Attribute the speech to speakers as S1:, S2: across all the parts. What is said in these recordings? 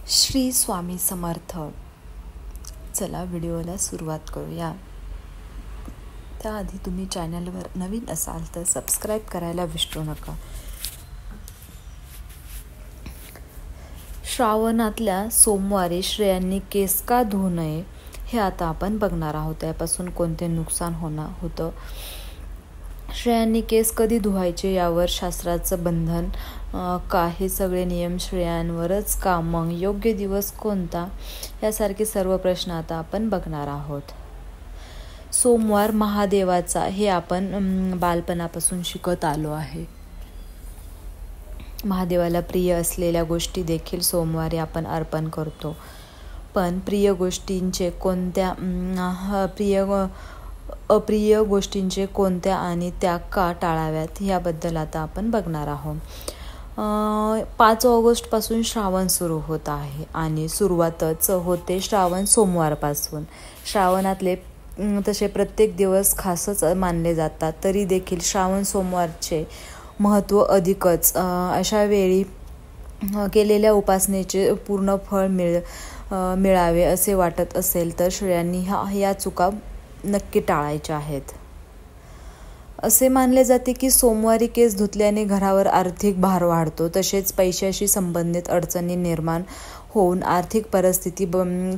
S1: श्री स्वामी समर्थ. चला व्हिडिओला सुरुवात करूया. त्याआधी तुम्ही चॅनलवर नवीन असाल तर सबस्क्राईब करायला विसरू नका. श्रावणातल्या सोमवारी स्त्रियांनी केस का धुवू नये हे आता आपण बघणार आहोत. त्यापासून कोणते नुकसान होतं, स्त्रियांनी केस कधी धुवायचे यावर शास्त्राचं बंधन का, हे सगळे नियम स्त्रियांवरच का, मग योग्य दिवस कोणता, यासारखे सर्व प्रश्न आता आपण बघणार आहोत. सोमवार महादेवाचा हे आपण बालपणापासून शिकत आलो आहे. महादेवाला प्रिय असलेल्या गोष्टी देखील सोमवारी आपण अर्पण करतो. पण अप्रिय गोष्टींचे कोणत्या आणि त्या का टाळाव्यात याबद्दल आता आपण बघणार आहोत. 5 ऑगस्टपासून श्रावण सुरू होत आहे आणि सुरुवातच होते श्रावण सोमवारपासून. श्रावणातले तसे प्रत्येक दिवस खासच मानले जातात, तरी देखील श्रावण सोमवारचे महत्त्व अधिकच. अशा वेळी केलेल्या उपासनेचे पूर्ण फळ मिळावे असे वाटत असेल तर स्त्रियांनी या चुका नक्की टाळायच्या आहेत. असे मानले जाते की सोमवारी केस धुतल्याने घरावर आर्थिक भार वाढतो, तसेच पैशाशी संबंधित अडचणी निर्माण होऊन आर्थिक परिस्थिती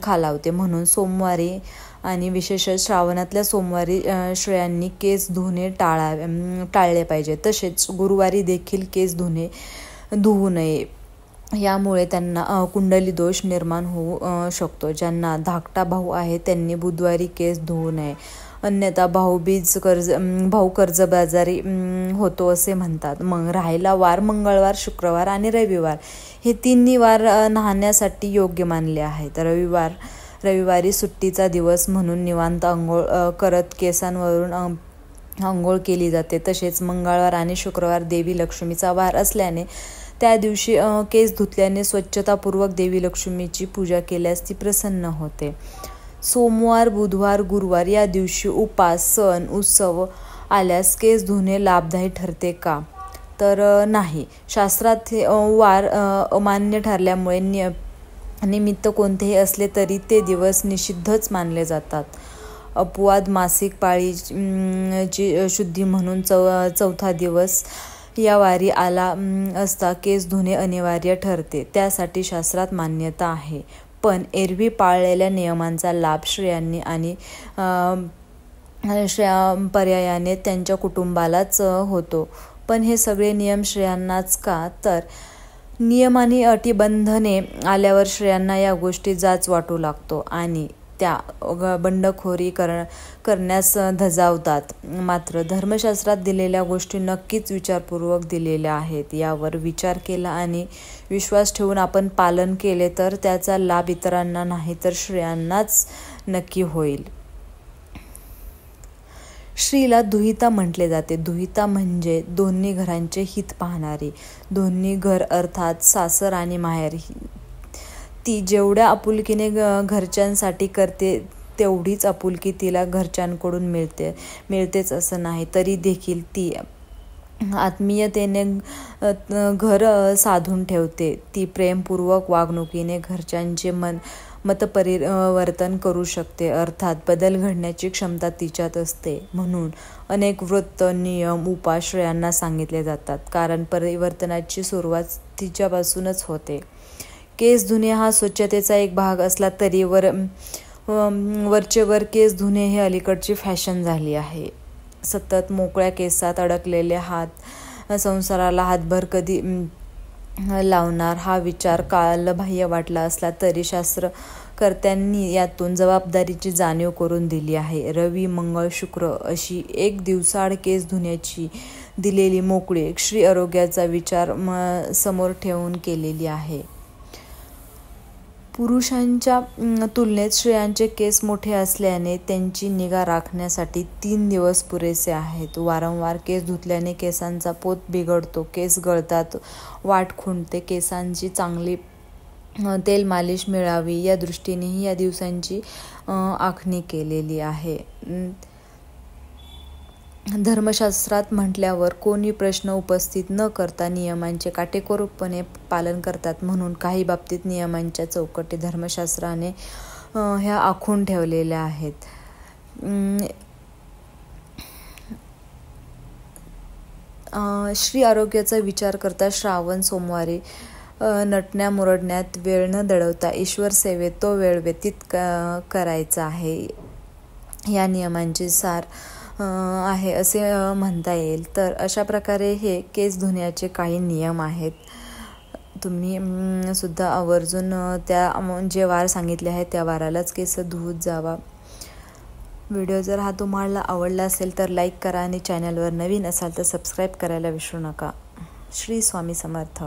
S1: खालावते. म्हणून सोमवारी आणि विशेषतः श्रावणातल्या सोमवारी स्त्रियांनी केस धुणे टाळले पाहिजे. तसेच गुरुवारी देखील केस धुवू नये. यामुळे त्यांना कुंडली दोष निर्माण होऊ शकतो. ज्यांना धाकटा भाऊ आहे त्यांनी बुधवारी केस धुवू नये, अन्यथा भाऊ कर्जबाजारी होतो असे म्हणतात. मग राहिला वार मंगळवार, शुक्रवार आणि रविवार. हे तिन्ही वार नहाण्यासाठी योग्य मानले आहेत. रविवारी सुट्टीचा दिवस म्हणून निवांत अंघोळ करत केसांवरून अंघोळ केली जाते. तसेच मंगळवार आणि शुक्रवार देवी लक्ष्मीचा वार असल्याने त्या दिवशी केस धुतल्याने स्वच्छतापूर्वक देवी लक्ष्मीची पूजा केल्यास ती प्रसन्न होते. सोमवार, बुधवार, गुरुवार या दिवशी उपास, सण, उत्सव आल्यास केस धुणे लाभदायी ठरते का, तर नाही. शास्त्रात हे वार अमान्य ठरल्यामुळे निमित्त कोणतेही असले तरी ते दिवस निषिद्धच मानले जातात. अपवाद मासिक पाळीची शुद्धी म्हणून 4था दिवस या वारी आला असता केस धुणे अनिवार्य ठरते. त्यासाठी शास्त्रात मान्यता आहे. पण एरवी पाळलेल्या नियमांचा लाभ स्त्रियांनी आणि पर्यायाने त्यांच्या कुटुंबालाच होतो. पण हे सगळे नियम स्त्रियांनाच का, तर नियम आणि अटीबंधने आल्यावर स्त्रियांना या गोष्टी जाच वाटू लागतो आणि त्या बंडखोरी करण्यास धजावतात. मात्र धर्मशास्त्रात दिलेल्या गोष्टी नक्कीच विचारपूर्वक दिलेल्या आहेत. यावर विचार केला आणि विश्वास ठेवून आपण पालन केले तर त्याचा लाभ इतरांना नाही तर स्त्रियांनाच नक्की होईल. स्त्रीला दुहिता म्हटले जाते. दुहिता म्हणजे दोन्ही घरांचे हित पाहणारी. दोन्ही घर अर्थात सासर आणि माहेर. ती जेवढ्या आपुलकीने घरच्यांसाठी करते तेवढीच आपुलकी तिला घरच्यांकडून मिळतेच असं नाही. तरी देखील ती आत्मीयतेने घर साधून ठेवते. ती प्रेमपूर्वक वागणुकीने घरच्यांचे मतपरिवर्तन करू शकते. अर्थात बदल घडण्याची क्षमता तिच्यात असते. म्हणून अनेक व्रत, नियम, उपाय स्त्रियांना सांगितले जातात, कारण परिवर्तनाची सुरुवात तिच्यापासूनच होते. केस धुणे हा स्वच्छतेचा एक भाग असला तरी वरचेवर केस धुणे हे अलीकडची फॅशन झाली आहे. सतत मोकळ्या केसात अडकलेले हात संसाराला हातभार कधी लावणार हा विचार कालबाह्य वाटला असला तरी शास्त्रकर्त्यांनी यातून जबाबदारीची जाणीव करून दिली आहे. रवी, मंगळ, शुक्र अशी एक दिवसाआड केस धुण्याची दिलेली मोकळी स्त्री आरोग्याचा विचार समोर ठेवून केलेली आहे. पुरुषांच्या तुलनेत स्त्रियांचे केस मोठे असल्याने त्यांची निगा राखण्यासाठी 3 दिवस पुरेसे आहेत. वारंवार केस धुतल्याने केसांचा पोत बिघडतो, केस गळतात, वाट खुंटते. केसांची चांगली तेल मालिश मिळावी या दृष्टीनेही या दिवसांची आखणी केलेली आहे. धर्मशास्त्रात म्हटल्यावर कोणी प्रश्न उपस्थित न करता नियमांचे काटेकोरपणे पालन करतात. म्हणून काही बाबतीत नियमांच्या चौकटी धर्मशास्त्राने ह्या आखून ठेवलेल्या आहेत. श्री आरोग्याचा विचार करता श्रावण सोमवारी नटण्या मुरडण्यात वेळ न दळवता ईश्वर सेवेत तो वेळ व्यतीत करायचा आहे. या नियमांचे सार आहे असे म्हणता येईल. तर अशा प्रकारे हे केस धुण्याचे काही नियम आहेत. तुम्ही सुद्धा आवर्जून त्या जे वार सांगितले आहेत त्या वारालाच केस धुवत जावा. व्हिडिओ जर हा तुम्हाला आवडला असेल तर लाईक करा आणि चॅनलवर नवीन असाल तर सबस्क्राईब करायला विसरू नका. श्री स्वामी समर्थ.